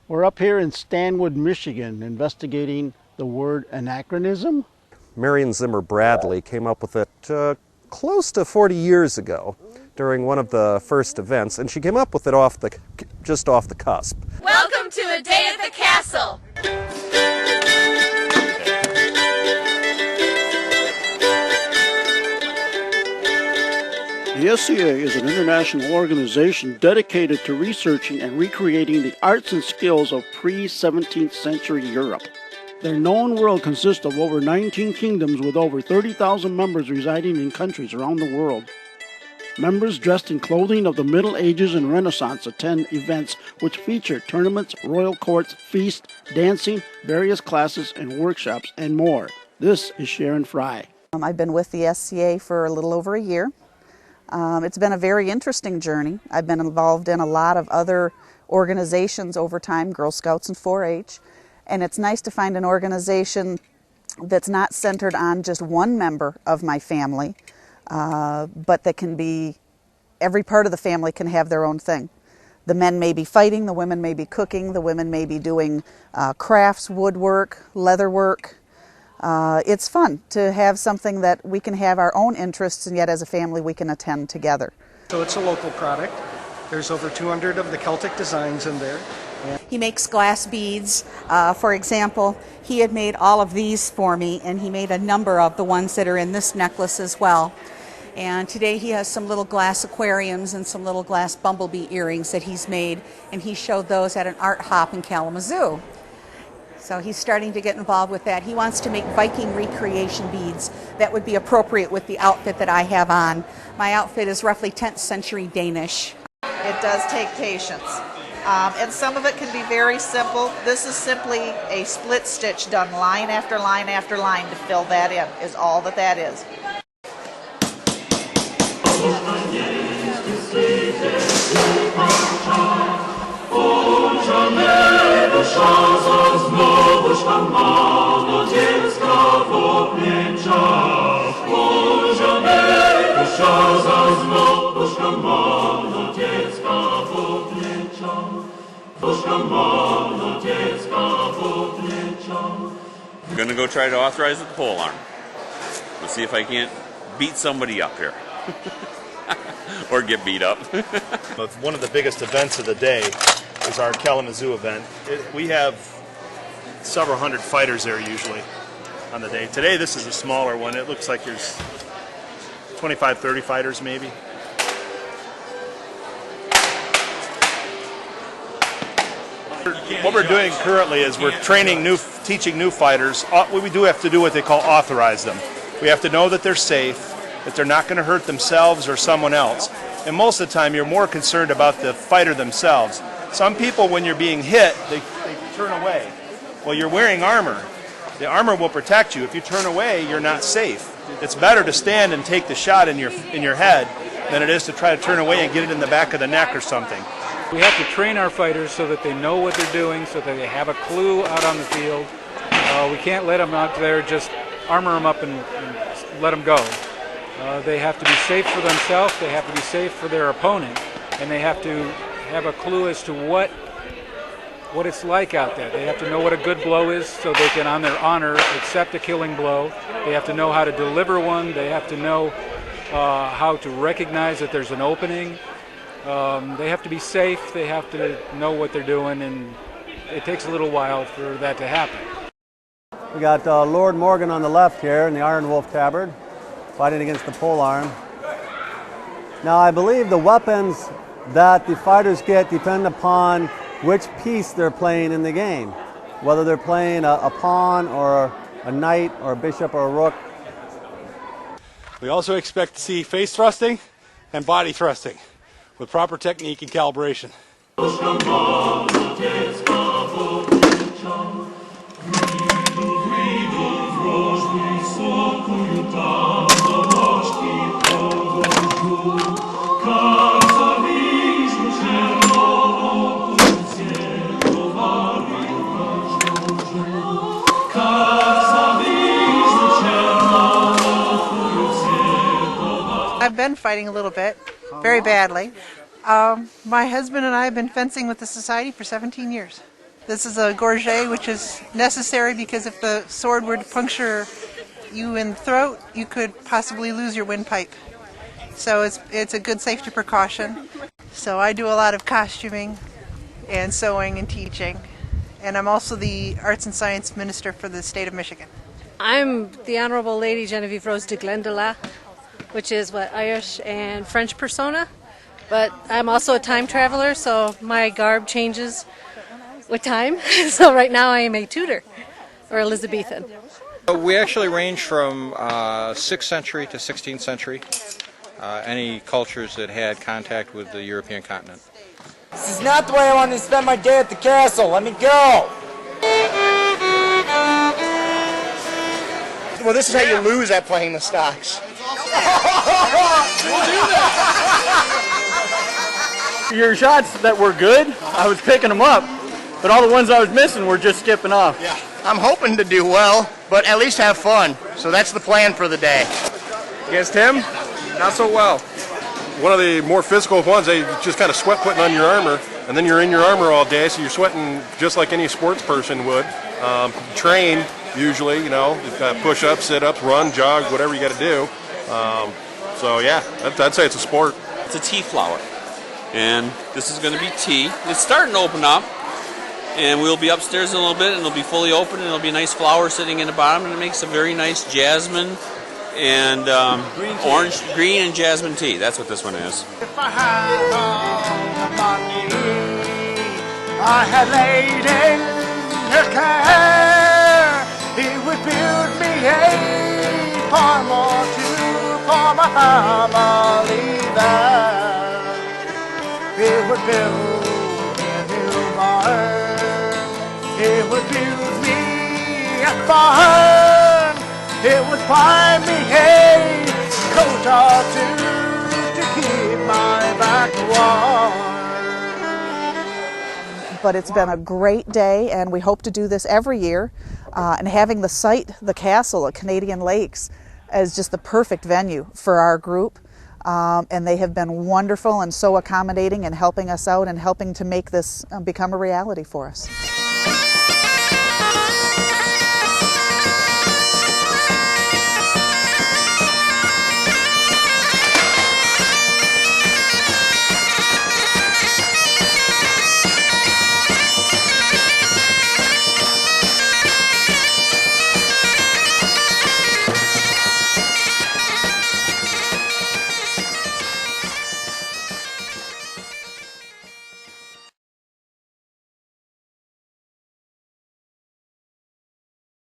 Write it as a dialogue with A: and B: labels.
A: We're up here in Stanwood, Michigan, investigating the word anachronism.
B: Marion Zimmer Bradley came up with it close to 40 years ago during one of the first events, and she came up with it just off the cusp.
C: Welcome to A Day at the Castle.
A: The SCA is an international organization dedicated to researching and recreating the arts and skills of pre-17th century Europe. Their known world consists of over 19 kingdoms with over 30,000 members residing in countries around the world. Members dressed in clothing of the Middle Ages and Renaissance attend events which feature tournaments, royal courts, feasts, dancing, various classes and workshops, and more. This is Sharon Fry.
D: I've been with the SCA for a little over a year. It's been a very interesting journey. I've been involved in a lot of other organizations over time, Girl Scouts and 4-H, and it's nice to find an organization that's not centered on just one member of my family, but that can be, every part of the family can have their own thing. The men may be fighting, the women may be cooking, the women may be doing crafts, woodwork, leatherwork. It's fun to have something that we can have our own interests, and yet as a family we can attend together.
E: So it's a local product. There's over 200 of the Celtic designs in there.
F: He makes glass beads. For example, he had made all of these for me, and he made a number of the ones that are in this necklace as well. And today he has some little glass aquariums and some little glass bumblebee earrings that he's made, and he showed those at an art hop in Kalamazoo. So he's starting to get involved with that. He wants to make Viking recreation beads that would be appropriate with the outfit that I have on. My outfit is roughly 10th century Danish.
D: It does take patience, and some of it can be very simple. This is simply a split stitch done line after line after line to fill that in, is all that is.
G: I'm going to go try to authorize the pole arm. We'll see if I can't beat somebody up here. Or get beat up.
H: One of the biggest events of the day is our Kalamazoo event. We have several hundred fighters there usually on the day. Today this is a smaller one. It looks like there's 25, 30 fighters maybe. What we're doing currently is we're teaching new fighters. We do have to do what they call authorize them. We have to know that they're safe, that they're not going to hurt themselves or someone else. And most of the time you're more concerned about the fighter themselves. Some people, when you're being hit, they turn away. Well, you're wearing armor. The armor will protect you. If you turn away, you're not safe. It's better to stand and take the shot in your head than it is to try to turn away and get it in the back of the neck or something.
I: We have to train our fighters so that they know what they're doing, so that they have a clue out on the field. We can't let them out there, just armor them up and let them go. They have to be safe for themselves, they have to be safe for their opponent, and they have to have a clue as to what it's like out there. They have to know what a good blow is so they can, on their honor, accept a killing blow. They have to know how to deliver one. They have to know how to recognize that there's an opening. They have to be safe. They have to know what they're doing, and it takes a little while for that to happen.
J: We got Lord Morgan on the left here in the Iron Wolf tabard, fighting against the pole arm. Now I believe the weapons that the fighters get depend upon which piece they're playing in the game, whether they're playing a pawn or a knight or a bishop or a rook.
K: We also expect to see face thrusting and body thrusting with proper technique and calibration.
L: I've been fighting a little bit, very badly. My husband and I have been fencing with the society for 17 years. This is a gorget, which is necessary because if the sword were to puncture you in the throat, you could possibly lose your windpipe. So it's a good safety precaution. So I do a lot of costuming and sewing and teaching. And I'm also the Arts and Science Minister for the state of Michigan.
M: I'm the Honorable Lady Genevieve Rose de Glendalough, which is Irish and French persona. But I'm also a time traveler, so my garb changes with time. So right now I am a Tudor, or Elizabethan.
N: We actually range from 6th century to 16th century, any cultures that had contact with the European continent.
O: This is not the way I want to spend my day at the castle. Let me go!
P: Well, this is how you lose at playing the stocks.
Q: Your shots that were good, I was picking them up, but all the ones I was missing were just skipping off.
P: Yeah. I'm hoping to do well, but at least have fun. So that's the plan for the day.
R: Against him, not so well. One of the more physical ones, they just kind of sweat putting on your armor, and then you're in your armor all day, so you're sweating just like any sports person would. Train, usually, you know, push-ups, sit-ups, run, jog, whatever you got to do. So yeah, I'd say it's a sport.
G: It's a tea flower, and this is going to be tea. It's starting to open up, and we'll be upstairs in a little bit, and it'll be fully open, and it'll be a nice flower sitting in the bottom, and it makes a very nice jasmine and green and jasmine tea. That's what this one is.
S: If I had all the money I had laid in her care, he would build me a farm or two for my family there. He would build me a new barn. He would build me a barn. It would buy me a coat or two to keep my back warm.
D: But it's been a great day, and we hope to do this every year. And having the site, the castle at Canadian Lakes, is just the perfect venue for our group. And they have been wonderful and so accommodating and helping us out and helping to make this become a reality for us.